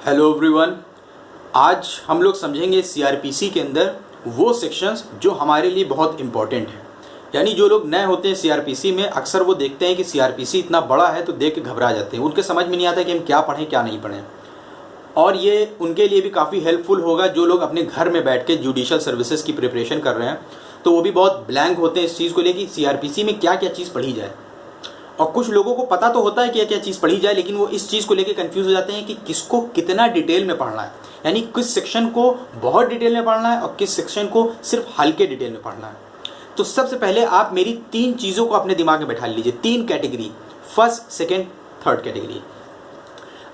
Hello everyone. आज हम लोग समझेंगे सीआरपीसी के अंदर वो सेक्शंस जो हमारे लिए बहुत इंपॉर्टेंट है। यानी जो लोग नए होते हैं सीआरपीसी में, अक्सर वो देखते हैं कि सीआरपीसी इतना बड़ा है तो देख के घबरा जाते हैं। उनके समझ में नहीं आता कि हम क्या पढ़ें क्या नहीं पढ़ें, और ये उनके लिए भी काफ़ी हेल्पफुल होगा जो लोग अपने घर में बैठ के जुडिशल सर्विसेज की प्रिपरेशन कर रहे हैं। तो वो भी बहुत ब्लैंक होते हैं इस चीज़ को लेकर सीआरपीसी में क्या क्या चीज़ पढ़ी जाए। और कुछ लोगों को पता तो होता है कि क्या चीज़ पढ़ी जाए, लेकिन वो इस चीज़ को लेकर कंफ्यूज हो जाते हैं कि किसको कितना डिटेल में पढ़ना है। यानी किस सेक्शन को बहुत डिटेल में पढ़ना है और किस सेक्शन को सिर्फ हल्के डिटेल में पढ़ना है। तो सबसे पहले आप मेरी तीन चीज़ों को अपने दिमाग में बैठा लीजिए, तीन category, first second third category.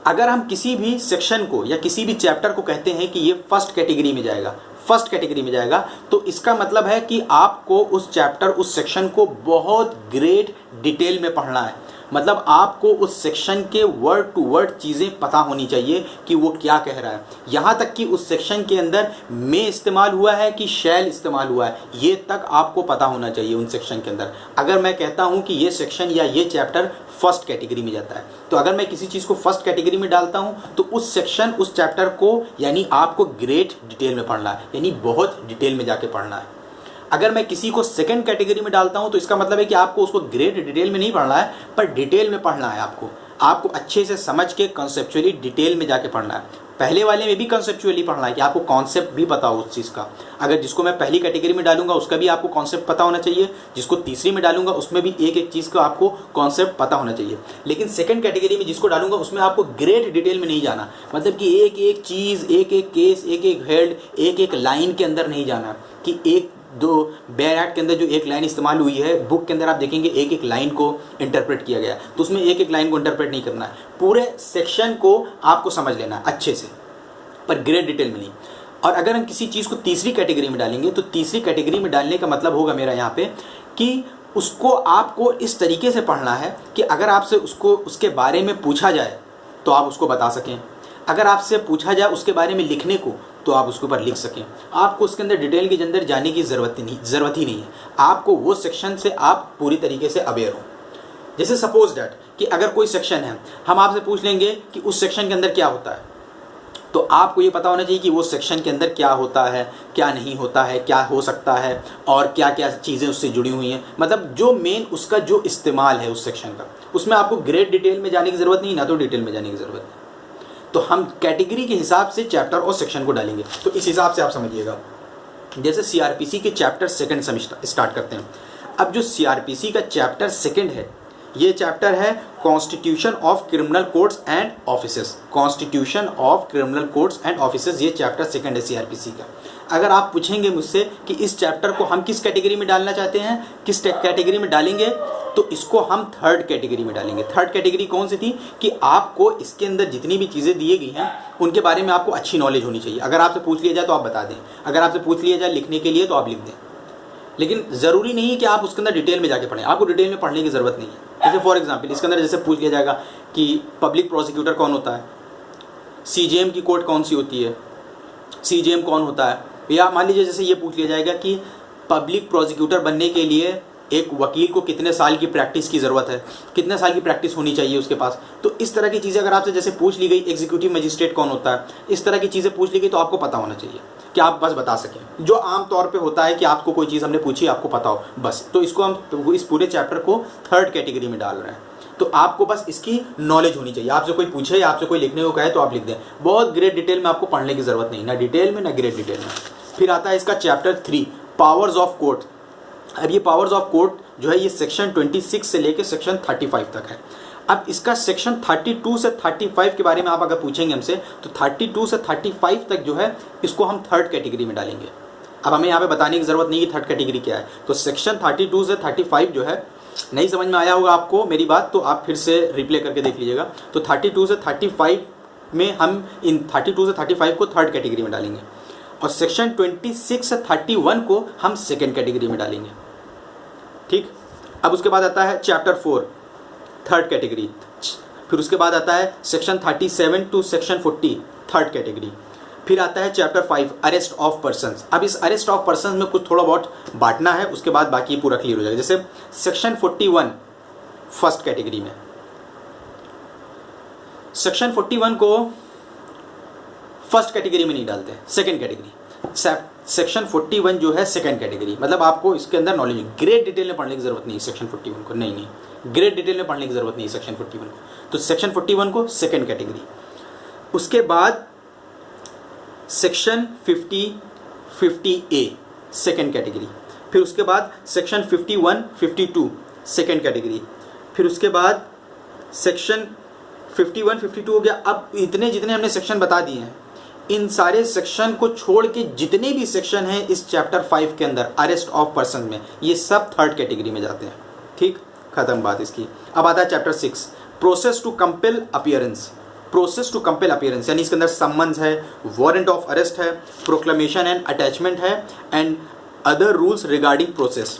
अगर हम किसी भी सेक्शन को या किसी भी चैप्टर को कहते हैं कि ये फर्स्ट कैटेगरी में जाएगा, फर्स्ट कैटेगरी में जाएगा, तो इसका मतलब है कि आपको उस चैप्टर, उस सेक्शन को बहुत ग्रेट डिटेल में पढ़ना है। मतलब आपको उस सेक्शन के वर्ड टू वर्ड चीज़ें पता होनी चाहिए कि वो क्या कह रहा है। यहाँ तक कि उस सेक्शन के अंदर में इस्तेमाल हुआ है कि शैल इस्तेमाल हुआ है, ये तक आपको पता होना चाहिए उन सेक्शन के अंदर। अगर मैं कहता हूँ कि ये सेक्शन या ये चैप्टर फर्स्ट कैटेगरी में जाता है, तो अगर मैं किसी चीज़ को फर्स्ट कैटेगरी में डालता हूँ तो उस सेक्शन, उस चैप्टर को यानी आपको ग्रेट डिटेल में पढ़ना है, यानी बहुत डिटेल में जाके पढ़ना है। अगर मैं किसी को सेकंड कैटेगरी में डालता हूं तो इसका मतलब है कि आपको उसको ग्रेट डिटेल में नहीं पढ़ना है, पर डिटेल में पढ़ना है। आपको अच्छे से समझ के कॉन्सेप्चुअली डिटेल में जाके पढ़ना है। पहले वाले में भी कॉन्सेप्चुअली पढ़ना है कि आपको कॉन्सेप्ट भी पता हो उस चीज़ का। अगर जिसको मैं पहली कैटेगरी में डालूंगा उसका भी आपको कॉन्सेप्ट पता होना चाहिए, जिसको तीसरी में डालूंगा उसमें भी एक एक चीज़ का आपको कॉन्सेप्ट पता होना चाहिए। लेकिन सेकंड कैटेगरी में जिसको डालूंगा उसमें आपको ग्रेट डिटेल में नहीं जाना, मतलब कि एक एक चीज़, एक एक केस, एक एक हेड, एक एक लाइन के अंदर नहीं जाना कि एक दो बैराट के अंदर जो एक लाइन इस्तेमाल हुई है, बुक के अंदर आप देखेंगे एक एक लाइन को इंटरप्रेट किया गया है, तो उसमें एक एक लाइन को इंटरप्रेट नहीं करना है, पूरे सेक्शन को आपको समझ लेना है अच्छे से, पर ग्रेट डिटेल में नहीं। और अगर हम किसी चीज़ को तीसरी कैटेगरी में डालेंगे तो तीसरी कैटेगरी में डालने का मतलब होगा मेरा यहाँ पे कि उसको आपको इस तरीके से पढ़ना है कि अगर आपसे उसको उसके बारे में पूछा जाए तो आप उसको बता सकें। अगर आपसे पूछा जाए उसके बारे में लिखने को तो आप उसके ऊपर लिख सकें। आपको उसके अंदर डिटेल के अंदर जाने की ज़रूरत ही नहीं है। आपको वो सेक्शन से आप पूरी तरीके से अवेयर हो। जैसे सपोज डैट कि अगर कोई सेक्शन है, हम आपसे पूछ लेंगे कि उस सेक्शन के अंदर क्या होता है, तो आपको ये पता होना चाहिए कि वो सेक्शन के अंदर क्या होता है, क्या नहीं होता है, क्या हो सकता है और क्या क्या चीज़ें उससे जुड़ी हुई हैं। मतलब जो मेन उसका जो इस्तेमाल है उस सेक्शन का, उसमें आपको ग्रेट डिटेल में जाने की ज़रूरत नहीं, ना तो डिटेल में जाने की ज़रूरत है। तो हम कैटेगरी के हिसाब से चैप्टर और सेक्शन को डालेंगे। तो इस हिसाब से आप समझिएगा। जैसे सीआरपीसी के चैप्टर सेकंड से स्टार्ट करते हैं। अब जो सीआरपीसी का चैप्टर सेकंड है, ये चैप्टर है constitution of criminal courts and offices. Constitution of criminal courts and offices, ये चैप्टर सेकंड है सीआरपीसी का। अगर आप पूछेंगे मुझसे कि इस चैप्टर को हम किस कैटेगरी में डालना चाहते हैं, किस कैटेगरी में डालेंगे, तो इसको हम थर्ड कैटेगरी में डालेंगे। थर्ड कैटेगरी कौन सी थी कि आपको इसके अंदर जितनी भी चीज़ें दी गई हैं उनके बारे में आपको अच्छी नॉलेज होनी चाहिए। अगर आपसे पूछ लिया जाए तो आप बता दें, अगर आपसे पूछ लिया जाए लिखने के लिए तो आप लिख दें। लेकिन ज़रूरी नहीं है कि आप उसके अंदर डिटेल में जाके पढ़ें, आपको डिटेल में पढ़ने की ज़रूरत नहीं है। जैसे फॉर एग्जांपल इसके अंदर जैसे पूछ लिया जाएगा कि पब्लिक प्रोसिक्यूटर कौन होता है, सीजेएम की कोर्ट कौन सी होती है, सीजेएम कौन होता है, या मान लीजिए जैसे ये पूछ लिया जाएगा कि पब्लिक प्रोसिक्यूटर बनने के लिए एक वकील को कितने साल की प्रैक्टिस की ज़रूरत है, कितने साल की प्रैक्टिस होनी चाहिए उसके पास। तो इस तरह की चीज़ें अगर आपसे जैसे पूछ ली गई, एग्जीक्यूटिव मजिस्ट्रेट कौन होता है, इस तरह की चीज़ें पूछ ली गई तो आपको पता होना चाहिए कि आप बस बता सकें। जो आम तौर पे होता है कि आपको कोई चीज़ हमने पूछी, आपको पता हो बस, तो इसको हम इस पूरे चैप्टर को थर्ड कैटेगरी में डाल रहे हैं। तो आपको बस इसकी नॉलेज होनी चाहिए। आपसे कोई पूछे या आपसे कोई लिखने को कहे तो आप लिख दें। बहुत ग्रेट डिटेल में आपको पढ़ने की ज़रूरत नहीं, ना डिटेल में ना ग्रेट डिटेल में। फिर आता है इसका चैप्टर 3, पावर्स ऑफ कोर्ट। अब ये पावर्स ऑफ कोर्ट जो है ये सेक्शन 26 से लेकर सेक्शन 35 तक है। अब इसका सेक्शन 32 से 35 के बारे में आप अगर पूछेंगे हमसे, तो 32 से 35 तक जो है इसको हम थर्ड कैटेगरी में डालेंगे। अब हमें यहाँ पे बताने की ज़रूरत नहीं कि थर्ड कैटेगरी क्या है। तो सेक्शन 32 से 35 जो है, नहीं समझ में आया होगा आपको मेरी बात तो आप फिर से रिप्ले करके देख लीजिएगा। तो 32 से 35 में हम इन 32 से 35 को थर्ड कैटेगरी में डालेंगे, और सेक्शन 26 से 31 को हम सेकेंड कैटेगरी में डालेंगे। ठीक। अब उसके बाद आता है चैप्टर 4, थर्ड कैटेगरी। फिर उसके बाद आता है section 37 to section 40, third category. फिर आता है चैप्टर 5, अरेस्ट ऑफ पर्सन्स। अब इस अरेस्ट ऑफ पर्सन्स में कुछ थोड़ा बहुत बांटना है, उसके बाद बाकी पूरा क्लियर हो जाएगा। जैसे सेक्शन 41 फर्स्ट कैटेगरी में, सेक्शन 41 को फर्स्ट कैटेगरी में नहीं डालते हैं, सेकंड कैटेगरी। सेक्शन 41 जो है सेकंड कैटेगरी, मतलब आपको इसके अंदर नॉलेज, ग्रेट डिटेल में पढ़ने की जरूरत नहीं सेक्शन 41 को, नहीं ग्रेट डिटेल में पढ़ने की जरूरत नहीं सेक्शन 41 को। तो सेक्शन 41 को सेकंड कैटेगरी। उसके बाद सेक्शन 50A सेकंड कैटेगरी। फिर उसके बाद सेक्शन 51, 52 सेकंड कैटेगरी। फिर उसके बाद सेक्शन 51, 52 हो गया। अब इतने जितने हमने सेक्शन बता दिए हैं, इन सारे सेक्शन को छोड़ के जितने भी सेक्शन हैं इस चैप्टर 5 के अंदर अरेस्ट ऑफ पर्सन में, ये सब थर्ड कैटेगरी में जाते हैं। ठीक, खत्म बात इसकी। अब आता है chapter 6, process to compel appearance. Process to compel appearance यानी इसके अंदर समन्स है, वारंट ऑफ अरेस्ट है, प्रोक्लेमेशन एंड अटैचमेंट है, and other rules regarding process.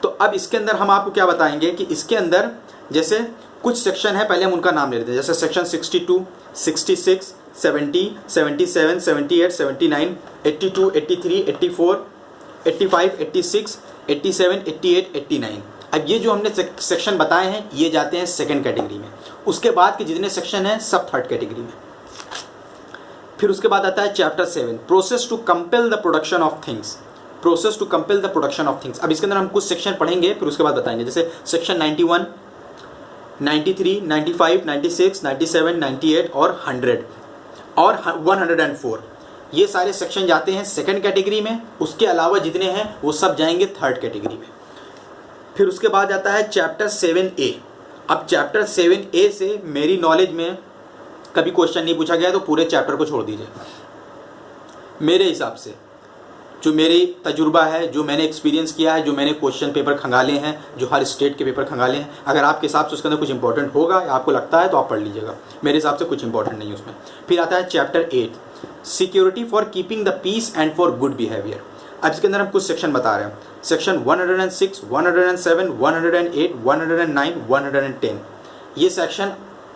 तो अब इसके अंदर हम आपको क्या बताएंगे कि इसके अंदर जैसे कुछ सेक्शन है, पहले हम उनका नाम ले लेते हैं। जैसे सेक्शन 62, 66, 70, 77, 78, 79, 82, 83, 84, 85, 86, 87, 88, 89। अब ये जो हमने सेक्शन बताए हैं ये जाते हैं सेकंड कैटेगरी में। उसके बाद के जितने सेक्शन हैं सब थर्ड कैटेगरी में। फिर उसके बाद आता है chapter 7, process to compel the production of things. Process to compel the production of things. अब इसके अंदर हम कुछ सेक्शन पढ़ेंगे, फिर उसके बाद बताएंगे। जैसे सेक्शन 91, 93, 95, 96, 97, 98 और 100 और 104, ये सारे सेक्शन जाते हैं सेकंड कैटेगरी में। उसके अलावा जितने हैं वो सब जाएंगे थर्ड कैटेगरी में। फिर उसके बाद आता है चैप्टर 7A। अब चैप्टर 7A से मेरी नॉलेज में कभी क्वेश्चन नहीं पूछा गया तो पूरे चैप्टर को छोड़ दीजिए। मेरे हिसाब से जो मेरी तजुर्बा है, जो मैंने एक्सपीरियंस किया है, जो मैंने क्वेश्चन पेपर खंगाले हैं, जो हर स्टेट के पेपर खंगाले हैं, अगर आपके हिसाब से उसके अंदर कुछ इंपॉर्टेंट होगा या आपको लगता है तो आप पढ़ लीजिएगा। मेरे हिसाब से कुछ इंपॉर्टेंट नहीं है उसमें। फिर आता है chapter 8, security for keeping the peace and for good behaviour. अब इसके अंदर हम कुछ सेक्शन बता रहे हैं। सेक्शन 106, 107, 108, 109, 110, ये सेक्शन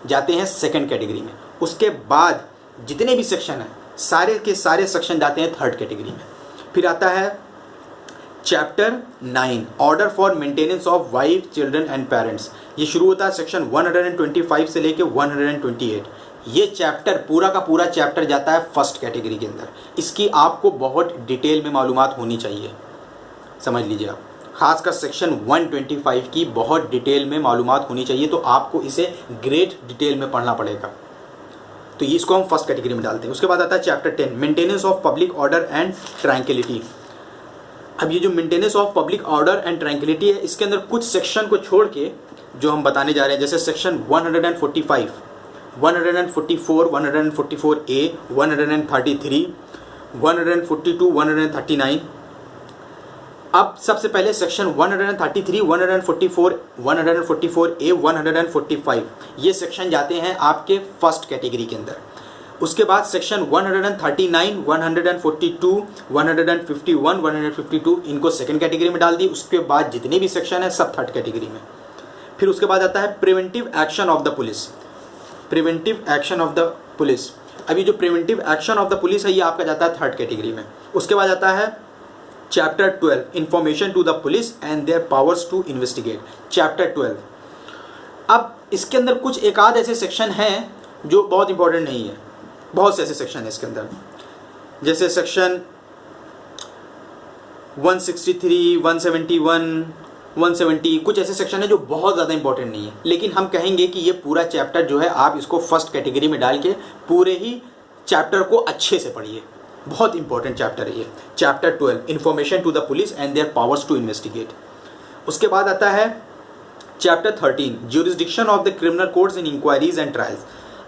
जाते हैं सेकंड कैटेगरी में। उसके बाद जितने भी सेक्शन हैं सारे के सारे सेक्शन जाते हैं थर्ड कैटेगरी में। फिर आता है chapter 9, order for maintenance of wife, children and parents. ये शुरू होता है सेक्शन 125 से लेके 128। ये चैप्टर पूरा का पूरा चैप्टर जाता है फर्स्ट कैटेगरी के अंदर। इसकी आपको बहुत डिटेल में मालूमात होनी चाहिए, समझ लीजिए आप। खासकर सेक्शन 125 की बहुत डिटेल में मालूमात होनी चाहिए, तो आपको इसे ग्रेट डिटेल में पढ़ना पड़ेगा। तो इसको हम फर्स्ट कैटेगरी में डालते हैं। उसके बाद आता है chapter 10, maintenance of public order and tranquillity. अब ये जो maintenance of public order and tranquillity है, इसके अंदर कुछ सेक्शन को छोड़ के जो हम बताने जा रहे हैं, जैसे सेक्शन 145, 144, 144A, 133, 142, 139। अब सबसे पहले सेक्शन 133, 144, 144A, 145, ये सेक्शन जाते हैं आपके फर्स्ट कैटेगरी के अंदर। उसके बाद सेक्शन 139, 142, 151, 152 इनको सेकंड कैटेगरी में डाल दी। उसके बाद जितने भी सेक्शन है सब थर्ड कैटेगरी में। फिर उसके बाद आता है preventive action of the police. Preventive action of the police, अभी जो preventive action of the police है ये आपका जाता है थर्ड कैटेगरी में। उसके बाद आता है chapter 12, information to the police and their powers to investigate. Chapter 12। अब इसके अंदर कुछ एक आध ऐसे सेक्शन हैं जो बहुत इंपॉर्टेंट नहीं है, बहुत से ऐसे सेक्शन है इसके अंदर। जैसे सेक्शन 163, 171, 170, कुछ ऐसे सेक्शन है जो बहुत ज़्यादा इंपॉर्टेंट नहीं है। लेकिन हम कहेंगे कि ये पूरा चैप्टर जो है आप इसको फर्स्ट कैटेगरी में डाल के पूरे ही चैप्टर को अच्छे से पढ़िए। बहुत इंपॉर्टेंट चैप्टर है ये, chapter 12, information to the police and their powers to investigate. उसके बाद आता है chapter 13, jurisdiction of the criminal courts in inquiries and trials.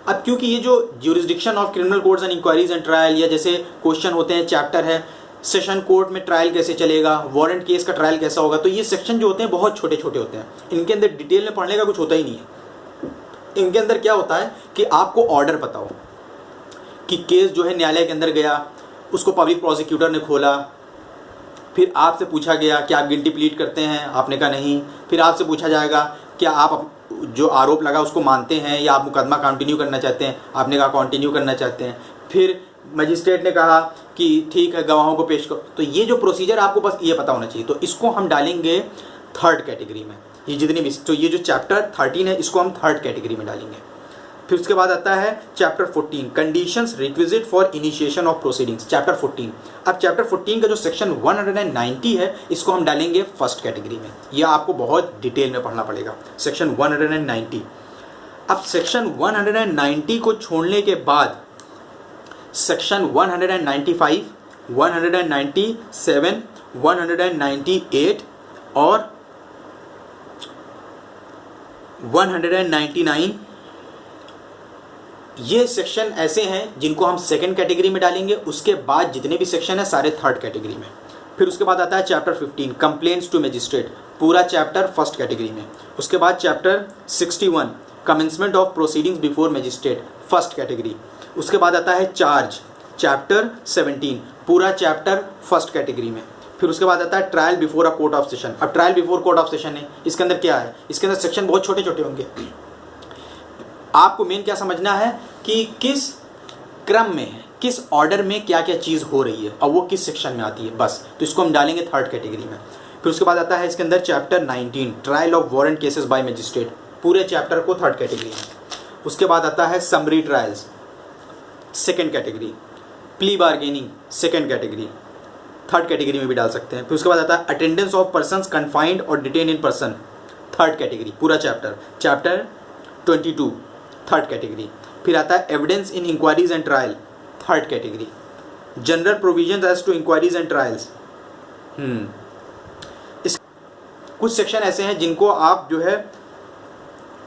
अब क्योंकि ये जो jurisdiction of criminal courts and inquiries and trial, या जैसे क्वेश्चन होते हैं, चैप्टर है सेशन कोर्ट में ट्रायल कैसे चलेगा, वारंट केस का ट्रायल कैसा होगा, तो ये सेक्शन जो होते हैं बहुत छोटे छोटे होते हैं। इनके अंदर डिटेल में पढ़ने का कुछ होता ही नहीं है। इनके अंदर क्या होता है कि आपको ऑर्डर पता हो कि केस जो है न्यायालय के अंदर गया, उसको पब्लिक प्रोसिक्यूटर ने खोला, फिर आपसे पूछा गया कि आप गिल्टी प्लीड करते हैं, आपने कहा नहीं। फिर आपसे पूछा जाएगा क्या आप जो आरोप लगा उसको मानते हैं या आप मुकदमा कंटिन्यू करना चाहते हैं, आपने कहा कंटिन्यू करना चाहते हैं। फिर मजिस्ट्रेट ने कहा कि ठीक है गवाहों को पेश करो। तो ये जो प्रोसीजर आपको बस ये पता होना चाहिए। तो इसको हम डालेंगे थर्ड कैटेगरी में। ये जितनी भी, तो ये जो चैप्टर 13 है इसको हम थर्ड कैटेगरी में डालेंगे। फिर उसके बाद आता है chapter 14 conditions requisite for initiation of proceedings, chapter 14। अब चैप्टर 14 का जो सेक्शन 190 है इसको हम डालेंगे फर्स्ट कैटेगरी में। यह आपको बहुत डिटेल में पढ़ना पड़ेगा, सेक्शन 190। अब सेक्शन 190 को छोड़ने के बाद सेक्शन 195, 197, 198 और 199 ये सेक्शन ऐसे हैं जिनको हम सेकंड कैटेगरी में डालेंगे। उसके बाद जितने भी सेक्शन है सारे थर्ड कैटेगरी में। फिर उसके बाद आता है चैप्टर 15 कंप्लेंट्स टू मजिस्ट्रेट, पूरा चैप्टर फर्स्ट कैटेगरी में। उसके बाद chapter 61 commencement of proceedings before magistrate, first category. उसके बाद आता है चार्ज, चैप्टर 17 पूरा चैप्टर फर्स्ट कैटेगरी में। फिर उसके बाद आता है trial before a court of session. अब trial before court of session है, इसके अंदर क्या है, इसके अंदर सेक्शन बहुत छोटे छोटे होंगे। आपको मेन क्या समझना है कि किस क्रम में है, किस ऑर्डर में क्या क्या चीज़ हो रही है और वो किस सेक्शन में आती है, बस। तो इसको हम डालेंगे थर्ड कैटेगरी में। फिर उसके बाद आता है इसके अंदर chapter 19 trial of warrant cases bye magistrate, पूरे चैप्टर को थर्ड कैटेगरी में। उसके बाद आता है summary trials, second category. Plea bargaining, second category, third category में भी डाल सकते हैं। फिर उसके बाद आता है attendance of persons confined or detain in person, third category, पूरा चैप्टर, चैप्टर 22 थर्ड कैटेगरी। फिर आता है evidence in inquiries and trial, third category. General provisions as to inquiries and trials. इस कुछ सेक्शन ऐसे हैं जिनको आप जो है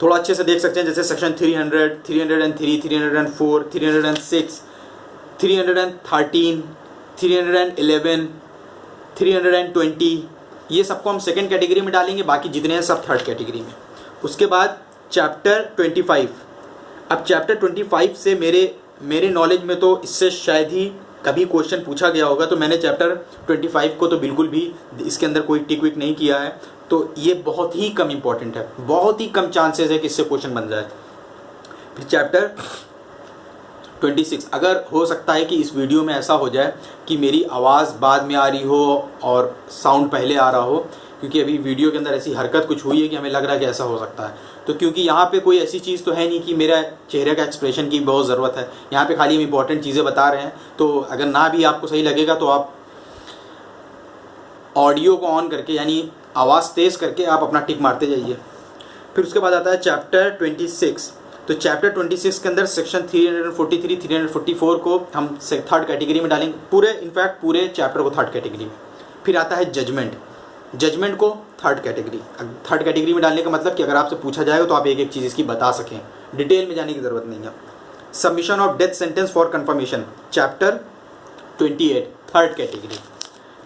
थोड़ा अच्छे से देख सकते हैं, जैसे सेक्शन 300, 303, 304, 306, 313, 311, 320, ये सबको हम सेकेंड कैटेगरी में डालेंगे, बाकी जितने हैं सब थर्ड कैटेगरी में। उसके बाद चैप्टर 25। अब चैप्टर 25 से मेरे नॉलेज में तो इससे शायद ही कभी क्वेश्चन पूछा गया होगा, तो मैंने चैप्टर 25 को तो बिल्कुल भी इसके अंदर कोई टिक विक नहीं किया है, तो ये बहुत ही कम इम्पॉर्टेंट है, बहुत ही कम चांसेस है कि इससे क्वेश्चन बन जाए। फिर चैप्टर 26, अगर हो सकता है कि इस वीडियो में ऐसा हो जाए कि मेरी आवाज़ बाद में आ रही हो और साउंड पहले आ रहा हो, क्योंकि अभी वीडियो के अंदर ऐसी हरकत कुछ हुई है कि हमें लग रहा है कि ऐसा हो सकता है। तो क्योंकि यहाँ पे कोई ऐसी चीज़ तो है नहीं कि मेरा चेहरे का एक्सप्रेशन की बहुत ज़रूरत है, यहाँ पे खाली हम इंपॉर्टेंट चीज़ें बता रहे हैं। तो अगर ना भी आपको सही लगेगा तो आप ऑडियो को ऑन करके, यानी आवाज़ तेज़ करके आप अपना टिक मारते जाइए। फिर उसके बाद आता है चैप्टर 26। तो चैप्टर 26 के अंदर सेक्शन 343, 344 को हम थर्ड कैटेगरी में डालेंगे, पूरे इनफैक्ट पूरे चैप्टर को थर्ड कैटेगरी में। फिर आता है जजमेंट, जजमेंट को थर्ड कैटेगरी। थर्ड कैटेगरी में डालने का मतलब कि अगर आपसे पूछा जाएगा तो आप एक एक चीज़ इसकी बता सकें, डिटेल में जाने की ज़रूरत नहीं है। Submission of death sentence for confirmation, chapter 28 third category.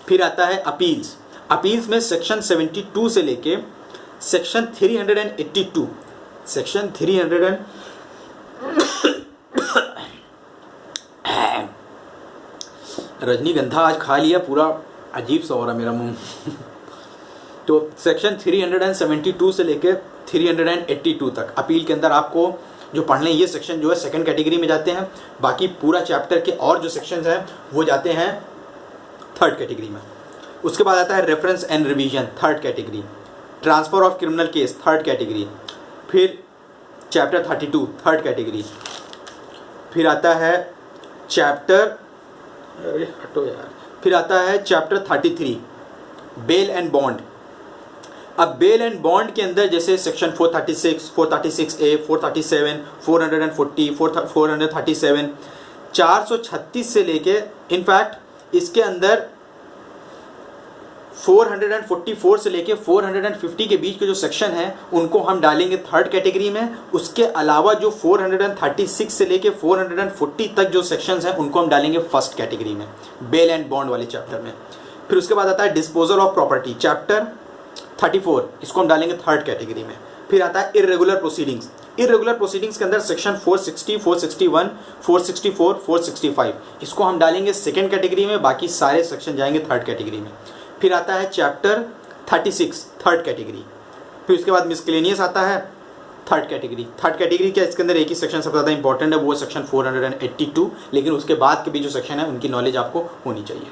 फिर आता है अपील्स। अपील्स में सेक्शन 72 से लेके सेक्शन 382, सेक्शन 300 रजनीगंधा आज खा लिया, पूरा अजीब सा हो रहा मेरा मुंह। तो सेक्शन 372 से लेके 382 तक अपील के अंदर आपको जो पढ़ने, ये सेक्शन जो है सेकंड कैटेगरी में जाते हैं। बाकी पूरा चैप्टर के और जो सेक्शंस हैं वो जाते हैं थर्ड कैटेगरी में। उसके बाद आता है reference and revision, third category. Transfer of criminal case, third category. फिर चैप्टर 32 थर्ड कैटेगरी। फिर आता है चैप्टर, अरे हटो यार, फिर आता है चैप्टर 33 बेल एंड बॉन्ड। अब बेल एंड बॉन्ड के अंदर जैसे सेक्शन 436, 436A, 437, 440, 437, 436 से लेके इनफैक्ट इसके अंदर 444 से लेके 450 के बीच के जो सेक्शन हैं उनको हम डालेंगे थर्ड कैटेगरी में। उसके अलावा जो 436 से लेके 440 तक जो सेक्शंस हैं उनको हम डालेंगे फर्स्ट कैटेगरी में, बेल एंड बॉन्ड वाले चैप्टर में। फिर उसके बाद आता है डिस्पोजल ऑफ प्रॉपर्टी, चैप्टर 34, इसको हम डालेंगे थर्ड कैटेगरी में। फिर आता है इर्रेगुलर प्रोसीडिंग्स। इर्रेगुलर प्रोसीडिंग्स के अंदर सेक्शन 460, 461, 464, 465, इसको हम डालेंगे सेकेंड कैटेगरी में, बाकी सारे सेक्शन जाएंगे थर्ड कैटेगरी में। फिर आता है चैप्टर 36 थर्ड कैटेगरी। फिर उसके बाद मिसलेनियस आता है थर्ड कैटेगरी। थर्ड कैटेगरी क्या, इसके अंदर एक ही सेक्शन सबसे ज़्यादा इंपॉर्टेंट है, वो सेक्शन 482, लेकिन उसके बाद के भी जो सेक्शन है उनकी नॉलेज आपको होनी चाहिए।